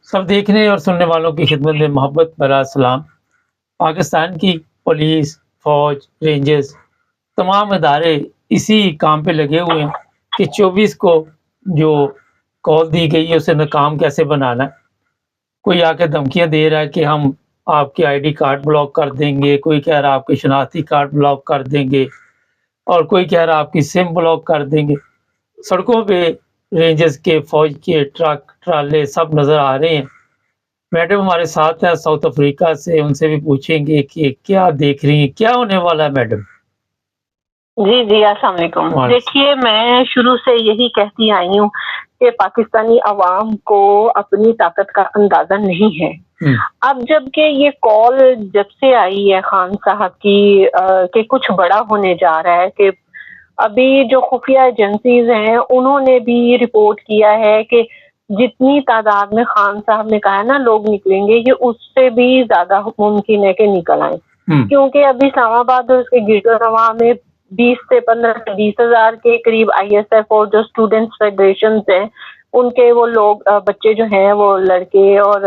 سب دیکھنے اور سننے والوں کی خدمت میں محبت بھرا سلام۔ پاکستان کی پولیس، فوج، رینجرز، تمام ادارے اسی کام پہ لگے ہوئے ہیں کہ 24 کو جو کال دی گئی ہے اسے ناکام کیسے بنانا ہے۔ کوئی آ کے دھمکیاں دے رہا ہے کہ ہم آپ کے آئی ڈی کارڈ بلاک کر دیں گے، کوئی کہہ رہا ہے آپ کے شناختی کارڈ بلاک کر دیں گے، اور کوئی کہہ رہا ہے آپ کی سم بلاک کر دیں گے۔ سڑکوں پہ رینجرز کے، فوج کے ٹرک ٹرالے سب نظر آ رہے ہیں۔ میڈم ہمارے ساتھ ہیں ساؤتھ افریقہ سے، ان سے بھی پوچھیں گے کہ کیا دیکھ رہی ہیں، کیا ہونے والا ہے میڈم؟ جی السلام علیکم۔ دیکھیے، میں شروع سے یہی کہتی آئی ہوں کہ پاکستانی عوام کو اپنی طاقت کا اندازہ نہیں ہے۔ اب جب کہ یہ کال جب سے آئی ہے خان صاحب کی کہ کچھ بڑا ہونے جا رہا ہے، کہ ابھی جو خفیہ ایجنسیز ہیں انہوں نے بھی رپورٹ کیا ہے کہ جتنی تعداد میں خان صاحب نے کہا ہے نا لوگ نکلیں گے، یہ اس سے بھی زیادہ ممکن ہے کہ نکل آئیں، کیونکہ ابھی اسلام آباد اور اس کے گرد نواح میں 20 سے 15 سے 20 ہزار کے قریب آئی ایس ایف اور جو اسٹوڈنٹس فیڈریشن ہیں ان کے وہ لوگ بچے جو ہیں وہ لڑکے اور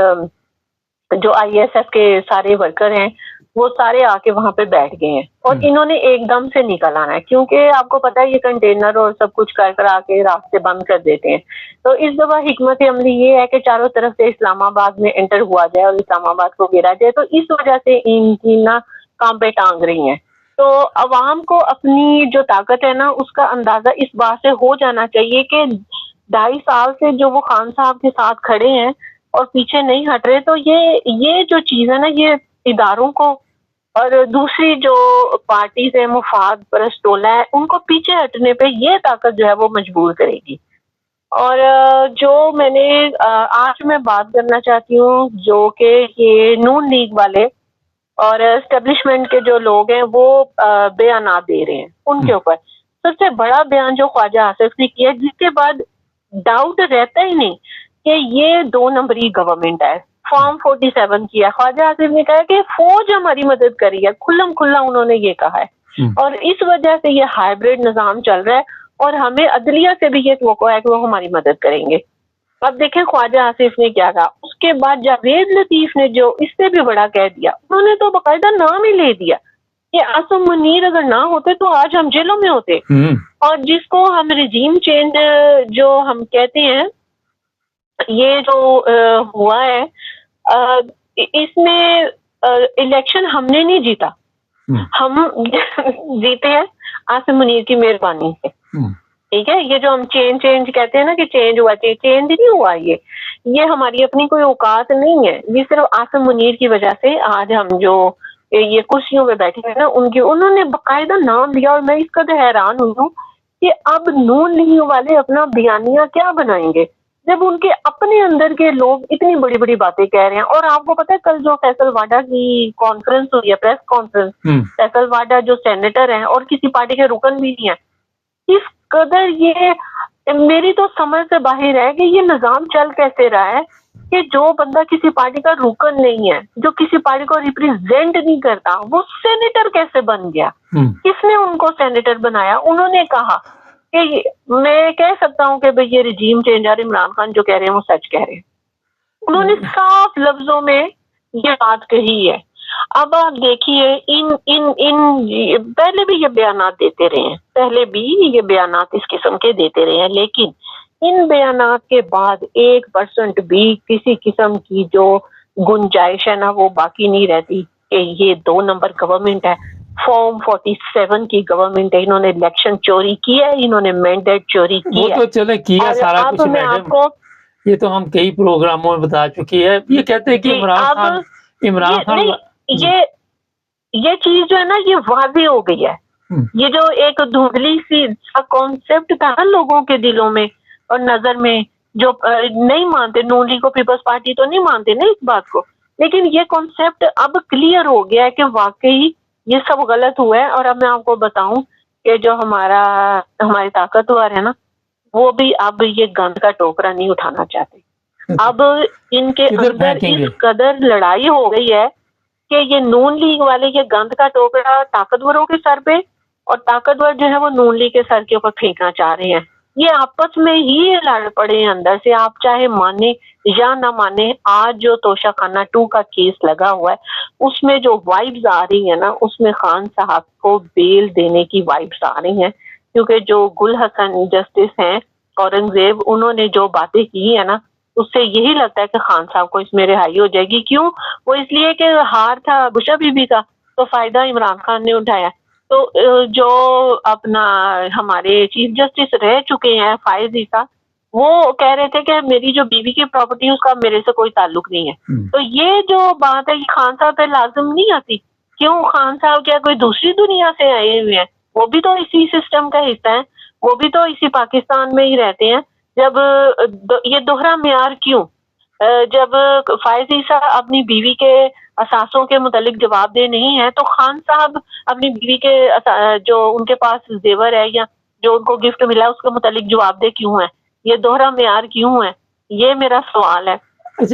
جو آئی ایس ایف کے سارے ورکر ہیں وہ سارے آ کے وہاں پہ بیٹھ گئے ہیں، اور انہوں نے ایک دم سے نکل آنا ہے، کیونکہ آپ کو پتا ہے یہ کنٹینر اور سب کچھ کر آ کے راستے بند کر دیتے ہیں۔ تو اس دفعہ حکمت عملی یہ ہے کہ چاروں طرف سے اسلام آباد میں انٹر ہوا جائے اور اسلام آباد کو گھیرا جائے، تو اس وجہ سے ان کی نا کام پہ ٹانگ رہی ہیں۔ تو عوام کو اپنی جو طاقت ہے نا اس کا اندازہ اس بات سے ہو جانا چاہیے کہ 2.5 سال سے جو وہ خان صاحب کے ساتھ کھڑے ہیں اور پیچھے نہیں ہٹ رہے، تو یہ جو چیز ہے نا یہ اداروں کو اور دوسری جو پارٹیز ہیں مفاد پرست ٹولہ ہے ان کو پیچھے ہٹنے پہ یہ طاقت جو ہے وہ مجبور کرے گی۔ اور جو میں نے آج میں بات کرنا چاہتی ہوں جو کہ یہ نون لیگ والے اور اسٹیبلشمنٹ کے جو لوگ ہیں وہ بیانات دے رہے ہیں ان کے اوپر، سب سے بڑا بیان جو خواجہ آصف نے کیا جس کے بعد ڈاؤٹ رہتا ہی نہیں کہ یہ 2 نمبری گورنمنٹ ہے۔ فارم 47 کیا، خواجہ آصف نے کہا کہ فوج ہماری مدد کری ہے، کھلم کھلا انہوں نے یہ کہا ہے، اور اس وجہ سے یہ ہائیبرڈ نظام چل رہا ہے اور ہمیں عدلیہ سے بھی یہ توقع ہے کہ وہ ہماری مدد کریں گے۔ اب دیکھیں خواجہ آصف نے کیا کہا، اس کے بعد جاوید لطیف نے جو اس سے بھی بڑا کہہ دیا، انہوں نے تو باقاعدہ نام ہی لے دیا کہ عاصم منیر اگر نہ ہوتے تو آج ہم جیلوں میں ہوتے، اور جس کو ہم رجیم چینج جو ہم کہتے ہیں یہ جو ہوا ہے اس میں الیکشن ہم نے نہیں جیتا، ہم جیتے ہیں عاصم منیر کی مہربانی سے، ٹھیک ہے۔ یہ جو ہم چینج کہتے ہیں نا کہ چینج ہوا، چینج نہیں ہوا، یہ ہماری اپنی کوئی اوقات نہیں ہے، یہ صرف عاصم منیر کی وجہ سے آج ہم جو یہ کرسیوں پہ بیٹھے ہیں نا انہوں نے باقاعدہ نام لیا، اور میں اس قدر حیران ہوئی ہوں کہ اب نون لیگ والے اپنا بیانیہ کیا بنائیں گے جب ان کے اپنے اندر کے لوگ اتنی بڑی بڑی باتیں کہہ رہے ہیں۔ اور آپ کو پتا ہے کل جو فیصل واڈا کی کانفرنس ہوئی ہے، پریس کانفرنس، فیصل واڈا جو سینیٹر ہیں اور کسی پارٹی کے رکن بھی نہیں ہیں، اس قدر یہ میری تو سمجھ سے باہر ہے کہ یہ نظام چل کیسے رہا ہے کہ جو بندہ کسی پارٹی کا رکن نہیں ہے، جو کسی پارٹی کو ریپرزینٹ نہیں کرتا، وہ سینیٹر کیسے بن گیا؟ کس نے ان کو سینیٹر بنایا؟ انہوں نے کہا کہ میں کہہ سکتا ہوں کہ بھئی یہ رجیم چینج اور عمران خان جو کہہ رہے ہیں وہ سچ کہہ رہے ہیں، انہوں نے صاف لفظوں میں یہ بات کہی ہے۔ اب آپ دیکھیے ان پہلے بھی یہ بیانات دیتے رہے ہیں، پہلے بھی یہ بیانات اس قسم کے دیتے رہے ہیں، لیکن ان بیانات کے بعد 1% بھی کسی قسم کی جو گنجائش ہے نا وہ باقی نہیں رہتی کہ یہ 2 نمبر گورنمنٹ ہے، فارم 47 کی گورنمنٹ ہے، انہوں نے الیکشن چوری کیا ہے، انہوں نے مینڈیٹ چوری کی ہے۔ وہ تو چلے کیا سارا کچھ میڈم، یہ تو ہم کئی پروگراموں میں بتا چکی ہے۔ یہ کہتے ہیں کہ عمران خان یہ چیز جو ہے نا یہ واضح ہو گئی ہے، یہ جو ایک دھندلی سی کانسیپٹ تھا نا لوگوں کے دلوں میں اور نظر میں، جو نہیں مانتے نون لیگ کو، پیپلز پارٹی تو نہیں مانتے نا اس بات کو، لیکن یہ کانسیپٹ اب کلیئر ہو گیا ہے کہ واقعی یہ سب غلط ہوا ہے۔ اور اب میں آپ کو بتاؤں کہ جو ہمارے طاقتور ہے نا وہ بھی اب یہ گند کا ٹوکرا نہیں اٹھانا چاہتے، اب ان کے اندر اس قدر لڑائی ہو گئی ہے کہ یہ نون لیگ والے یہ گند کا ٹوکرا طاقتوروں کے سر پہ اور طاقتور جو ہے وہ نون لیگ کے سر کے اوپر پھینکنا چاہ رہے ہیں۔ یہ آپس میں ہی لڑ پڑے ہیں اندر سے، آپ چاہے مانے یا نہ مانے. آج جو توشہ خانہ 2 کا کیس لگا ہوا ہے اس میں جو وائبز آ رہی ہیں نا، اس میں خان صاحب کو بیل دینے کی وائبز آ رہی ہیں، کیونکہ جو گل حسن جسٹس ہیں اورنگزیب، انہوں نے جو باتیں کی ہیں نا، اس سے یہی لگتا ہے کہ خان صاحب کو اس میں رہائی ہو جائے گی. کیوں؟ وہ اس لیے کہ ہار تھا بشا بی بی کا، تو فائدہ عمران خان نے اٹھایا. تو جو اپنا ہمارے چیف جسٹس رہ چکے ہیں فائز عیسیٰ، وہ کہہ رہے تھے کہ میری جو بیوی کی پراپرٹی ہے اس کا میرے سے کوئی تعلق نہیں ہے. تو یہ جو بات ہے یہ خان صاحب پہ لازم نہیں آتی. کیوں؟ خان صاحب کیا کوئی دوسری دنیا سے آئے ہوئے ہیں؟ وہ بھی تو اسی سسٹم کا حصہ ہے، وہ بھی تو اسی پاکستان میں ہی رہتے ہیں. جب یہ دوہرا معیار کیوں؟ جب فائز عیسیٰ اپنی بیوی کے اثاثوں کے متعلق جواب دہ نہیں ہے، تو خان صاحب اپنی بیوی کے جو ان کے پاس زیور ہے یا جو ان کو گفٹ ملا ہے اس کے متعلق جواب دہ کیوں ہے؟ یہ دوہرا معیار کیوں ہے؟ یہ میرا سوال ہے.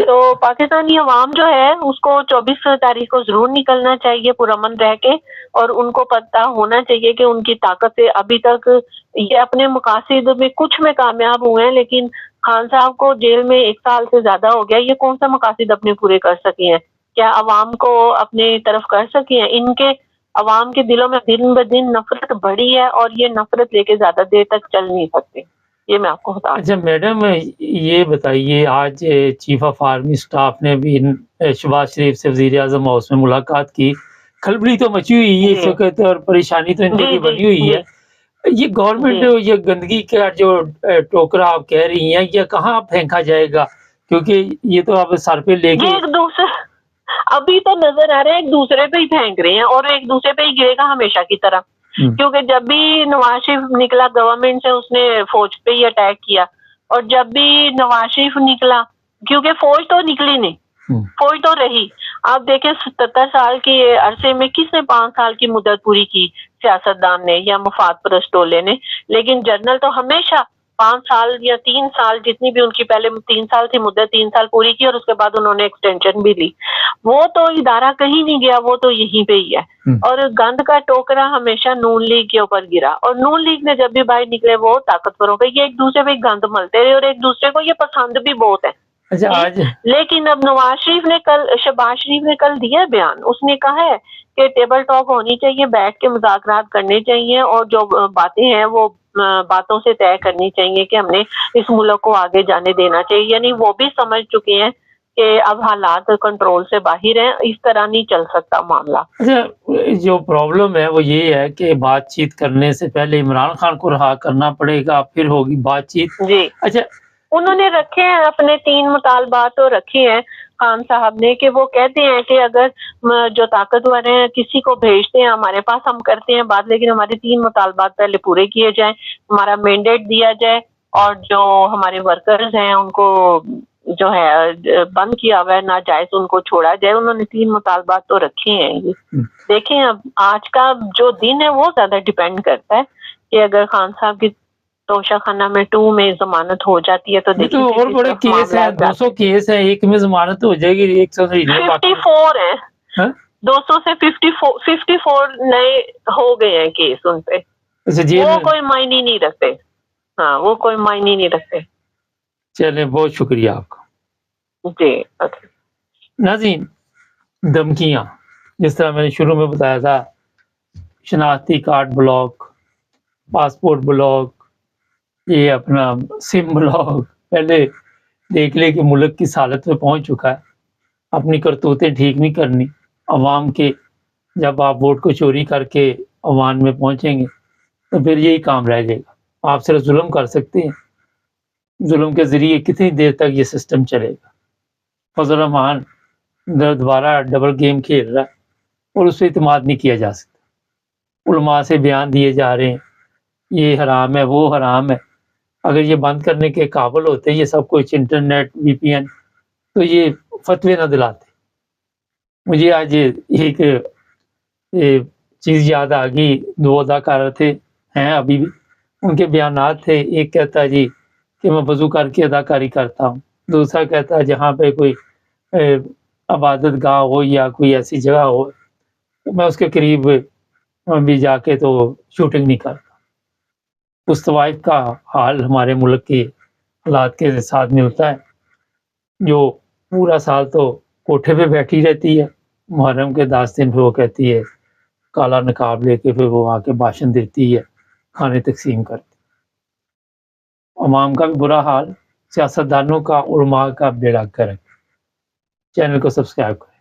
تو پاکستانی عوام جو ہے اس کو 24 تاریخ کو ضرور نکلنا چاہیے پرامن رہ کے، اور ان کو پتہ ہونا چاہیے کہ ان کی طاقت سے ابھی تک یہ اپنے مقاصد میں کچھ میں کامیاب ہوئے ہیں، لیکن خان صاحب کو جیل میں 1 سال سے زیادہ ہو گیا. یہ کون سا مقاصد اپنے پورے کر سکے ہیں؟ کیا عوام کو اپنے طرف کر سکے ہیں؟ ان کے عوام کے دلوں میں دن بدن نفرت بڑھی ہے، اور یہ نفرت لے کے زیادہ دیر تک چل نہیں سکتے. یہ میں آپ کو بتا. اچھا میڈم، یہ بتائیے، آج چیف آف آرمی اسٹاف نے بھی شہباز شریف سے وزیر اعظم ہاؤس میں ملاقات کی. کھلبلی تو مچی ہوئی ہے اس وقت، اور پریشانی تو ان کی بنی ہوئی ہے. یہ گورنمنٹ یہ گندگی کا جو ٹوکرا آپ کہہ رہی ہیں، یہ کہاں پھینکا جائے گا؟ کیونکہ یہ تو آپ سر پہ لے کے ایک دوسرے ابھی تو نظر آ رہے ہیں ایک دوسرے پہ ہی پھینک رہے ہیں، اور ایک دوسرے پہ ہی گرے گا ہمیشہ کی طرح. کیونکہ جب بھی نواز شریف نکلا گورنمنٹ سے اس نے فوج پہ ہی اٹیک کیا، اور جب بھی نواز شریف نکلا، کیونکہ فوج تو نکلی نہیں، فوج تو رہی. آپ دیکھیں 77 سال کے عرصے میں کس نے 5 سال کی مدت پوری کی؟ سیاستدان نے یا مفاد پرست ٹولے نے. لیکن جنرل تو ہمیشہ 5 سال یا 3 سال، جتنی بھی ان کی پہلے 3 سال تھی مدت، 3 سال پوری کی، اور اس کے بعد انہوں نے ایکسٹینشن بھی لی. وہ تو ادارہ کہیں نہیں گیا، وہ تو یہیں پہ ہی ہے. اور گند کا ٹوکرا ہمیشہ نون لیگ کے اوپر گرا، اور نون لیگ نے جب بھی باہر نکلے وہ طاقتور ہو گئے. یہ ایک دوسرے پہ گند ملتے رہے، اور ایک دوسرے کو یہ پسند بھی بہت ہے. لیکن اب نواز شریف نے شہباز شریف نے کل دیا بیان، اس نے کہا ہے کہ ٹیبل ٹاک ہونی چاہیے، بیٹھ کے مذاکرات کرنے چاہیے، اور جو باتیں ہیں وہ باتوں سے طے کرنی چاہیے کہ ہم نے اس ملک کو آگے جانے دینا چاہیے. یعنی وہ بھی سمجھ چکے ہیں کہ اب حالات کنٹرول سے باہر ہیں، اس طرح نہیں چل سکتا معاملہ. جو پرابلم ہے وہ یہ ہے کہ بات چیت کرنے سے پہلے عمران خان کو رہا کرنا پڑے گا، پھر ہوگی بات چیت. جی اچھا، انہوں نے رکھے ہیں اپنے 3 مطالبات تو رکھے ہیں خان صاحب نے، کہ وہ کہتے ہیں کہ اگر جو طاقتور ہیں کسی کو بھیجتے ہیں ہمارے پاس، ہم کرتے ہیں بات، لیکن ہمارے 3 مطالبات پہلے پورے کیے جائیں، ہمارا مینڈیٹ دیا جائے، اور جو ہمارے ورکرز ہیں ان کو جو ہے بند کیا ہوا ہے ناجائز ان کو چھوڑا جائے. انہوں نے 3 مطالبات تو رکھے ہیں. یہ دیکھیں اب آج کا جو دن ہے وہ زیادہ ڈیپینڈ کرتا ہے کہ اگر خان صاحب کی توشہ خانہ میں 2 میں ضمانت ہو جاتی ہے تو دیکھیں اور بڑے کیس ہیں، 200 کیس ہیں، ایک میں ضمانت ہو جائے گی، 54 ہیں، 200 سے 54 نئے ہو گئے ہیں کیس ان پہ. وہ کوئی معنی نہیں رکھتے. ہاں وہ کوئی معنی نہیں رکھتے. چلیں، بہت شکریہ آپ کا. جی ناظرین، دھمکیاں جس طرح میں نے شروع میں بتایا تھا، شناختی کارڈ بلاک، پاسپورٹ بلاک، یہ اپنا سم بلاک، پہلے دیکھ لے کہ ملک کس حالت میں پہنچ چکا ہے. اپنی کرتوتیں ٹھیک نہیں کرنی عوام کے. جب آپ ووٹ کو چوری کر کے عوام میں پہنچیں گے تو پھر یہی کام رہ جائے گا. آپ صرف ظلم کر سکتے ہیں. ظلم کے ذریعے کتنی دیر تک یہ سسٹم چلے گا؟ فضل الرحمان دوبارہ ڈبل گیم کھیل رہا ہے، اور اس پہ اعتماد نہیں کیا جا سکتا. علماء سے بیان دیے جا رہے ہیں یہ حرام ہے وہ حرام ہے. اگر یہ بند کرنے کے قابل ہوتے یہ سب کچھ، انٹرنیٹ، وی پی این، تو یہ فتوے نہ دلاتے. مجھے آج ایک چیز یاد آ گئی. 2 اداکار تھے، ہیں ابھی بھی، ان کے بیانات تھے. ایک کہتا ہے جی کہ میں وضو کر کے اداکاری کرتا ہوں. دوسرا کہتا ہے جہاں پہ کوئی عبادت گاہ ہو یا کوئی ایسی جگہ ہو میں اس کے قریب بھی جا کے تو شوٹنگ نہیں کرتا. اس طوائف کا حال ہمارے ملک کے حالات کے ساتھ ملتا ہے، جو پورا سال تو کوٹھے پہ بیٹھی رہتی ہے، محرم کے 10 دن پہ وہ کہتی ہے کالا نقاب لے کے پھر وہ آ کے بھاشن دیتی ہے، کھانے تقسیم کرتی، عوام کا بھی برا حال، سیاستدانوں کا، علماء کا بیڑا گرک۔ چینل کو سبسکرائب کریں۔